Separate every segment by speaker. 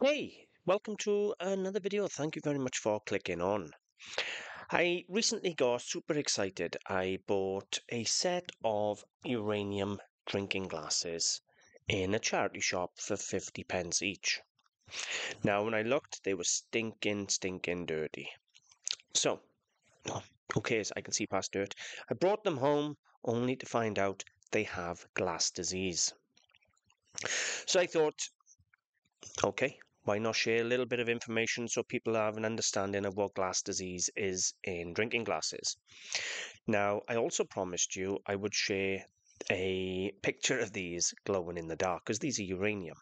Speaker 1: Hey, welcome to another video. Thank you very much for clicking on. I recently got super excited. I bought a set of uranium drinking glasses in a charity shop for 50 pence each. Now, when I looked, they were stinking dirty. So, who cares? I can see past dirt. I brought them home only to find out they have glass disease. So I thought, okay, why not share a little bit of information so people have an understanding of what glass disease is in drinking glasses? Now, I also promised you I would share a picture of these glowing in the dark because these are uranium.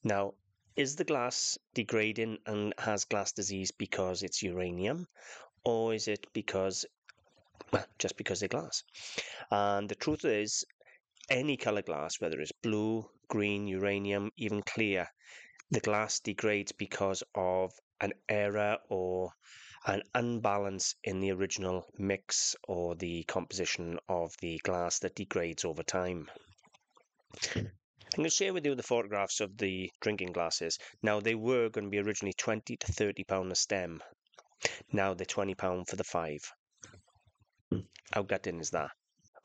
Speaker 1: Now, is the glass degrading and has glass disease because it's uranium, or is it because, well, just because they're glass? And the truth is, any color glass, whether it's blue, green, uranium, even clear, the glass degrades because of an error or an unbalance in the original mix or the composition of the glass that degrades over time. I'm going to share with you the photographs of the drinking glasses. Now, they were going to be originally £20 to £30 a stem. Now they're £20 for the 5. How gutting is that?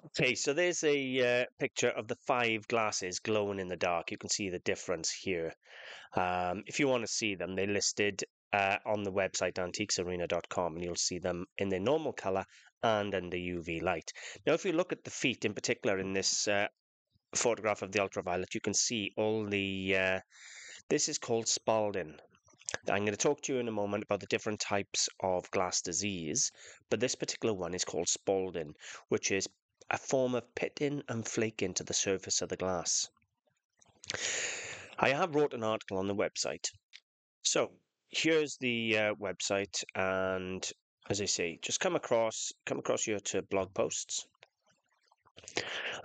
Speaker 1: Okay, so there's a picture of the 5 glasses glowing in the dark. You can see the difference here. If you want to see them, they're listed on the website antiquesarena.com, and you'll see them in their normal color and under UV light. Now, if you look at the feet in particular in this photograph of the ultraviolet, you can see all the, this is called Spalling. I'm going to talk to you in a moment about the different types of glass disease, but this particular one is called Spalling, which is a form of pitting and flaking to the surface of the glass. I have wrote an article on the website. So here's the website, and as I say, just come across here to blog posts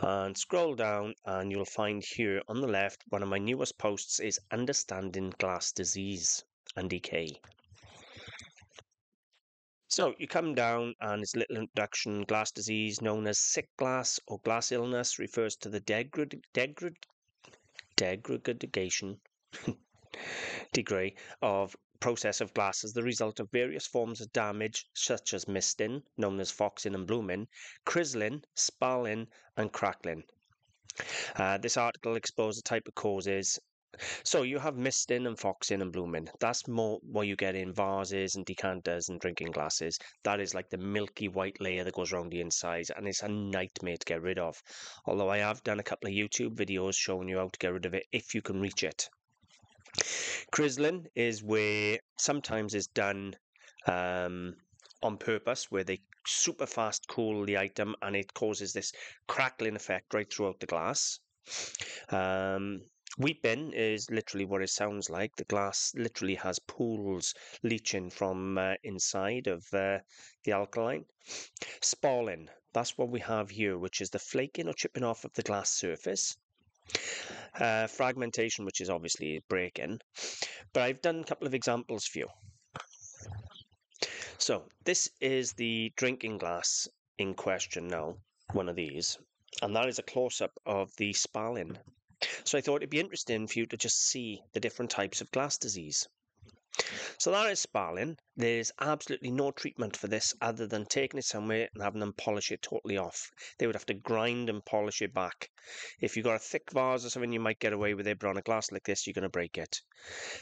Speaker 1: and scroll down, and you'll find here on the left one of my newest posts is Understanding Glass Disease and Decay. So you come down and it's a little introduction. Glass disease, known as sick glass or glass illness, refers to the degradation degree of process of glass as the result of various forms of damage such as misting, known as foxing and blooming, crizzling, spalling and crackling. This article explores the type of causes. So you have misting and foxing and blooming. That's more what you get in vases and decanters and drinking glasses. That is like the milky white layer that goes around the inside, and it's a nightmare to get rid of. Although I have done a couple of YouTube videos showing you how to get rid of it if you can reach it. Crizzling is where sometimes it's done on purpose, where they super fast cool the item and it causes this crackling effect right throughout the glass. Weeping is literally what it sounds like. The glass literally has pools leaching from inside of the alkaline. Spalling, that's what we have here, which is the flaking or chipping off of the glass surface. Fragmentation, which is obviously breaking. But I've done a couple of examples for you. So this is the drinking glass in question now, one of these, and that is a close-up of the Spalling. So I thought it'd be interesting for you to just see the different types of glass disease. So that is Spalling. There's absolutely no treatment for this other than taking it somewhere and having them polish it totally off. They would have to grind and polish it back. If you've got a thick vase or something, you might get away with it, but on a glass like this, you're going to break it.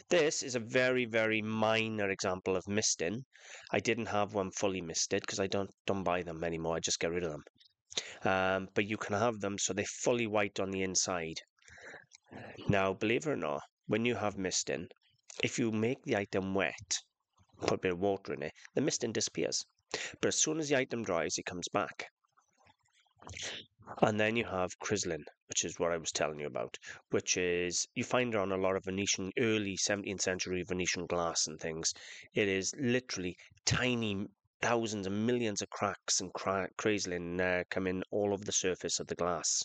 Speaker 1: This is a very, very minor example of misting. I didn't have one fully misted because I don't buy them anymore. I just get rid of them. But you can have them so they're fully white on the inside. Now, believe it or not, when you have misting, if you make the item wet, put a bit of water in it, the misting disappears. But as soon as the item dries, it comes back. And then you have Crizzling, which is what I was telling you about, which is, you find it on a lot of Venetian, early 17th century Venetian glass and things. It is literally tiny, thousands and millions of cracks and Crizzling coming all over the surface of the glass.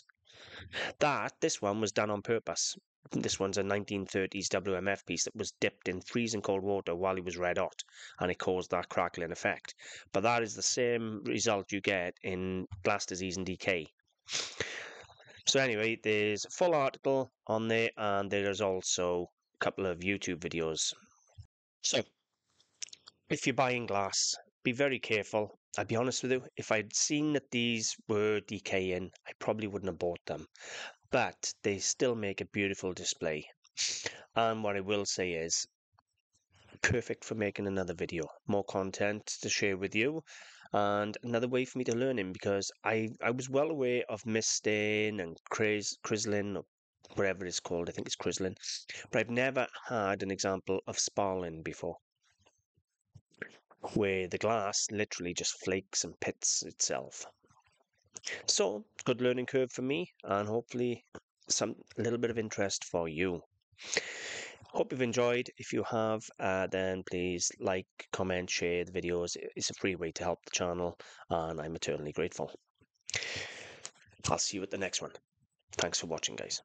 Speaker 1: This one was done on purpose. This one's a 1930s WMF piece that was dipped in freezing cold water while it was red hot, and it caused that crackling effect. But that is the same result you get in glass disease and decay. So anyway, there's a full article on there, and there's also couple of YouTube videos. So, if you're buying glass, be very careful. I'll be honest with you, if I'd seen that these were decaying, I probably wouldn't have bought them. But they still make a beautiful display. And what I will say is, perfect for making another video. More content to share with you, and another way for me to learn him, because I was well aware of misting and Crizzling, or whatever it's called. I think it's Crizzling, but I've never had an example of Spalling before, where the glass literally just flakes and pits itself. So, good learning curve for me, and hopefully some a little bit of interest for you. Hope you've enjoyed. If you have, then please like, comment, share the videos. It's a free way to help the channel, and I'm eternally grateful. I'll see you at the next one. Thanks for watching, guys.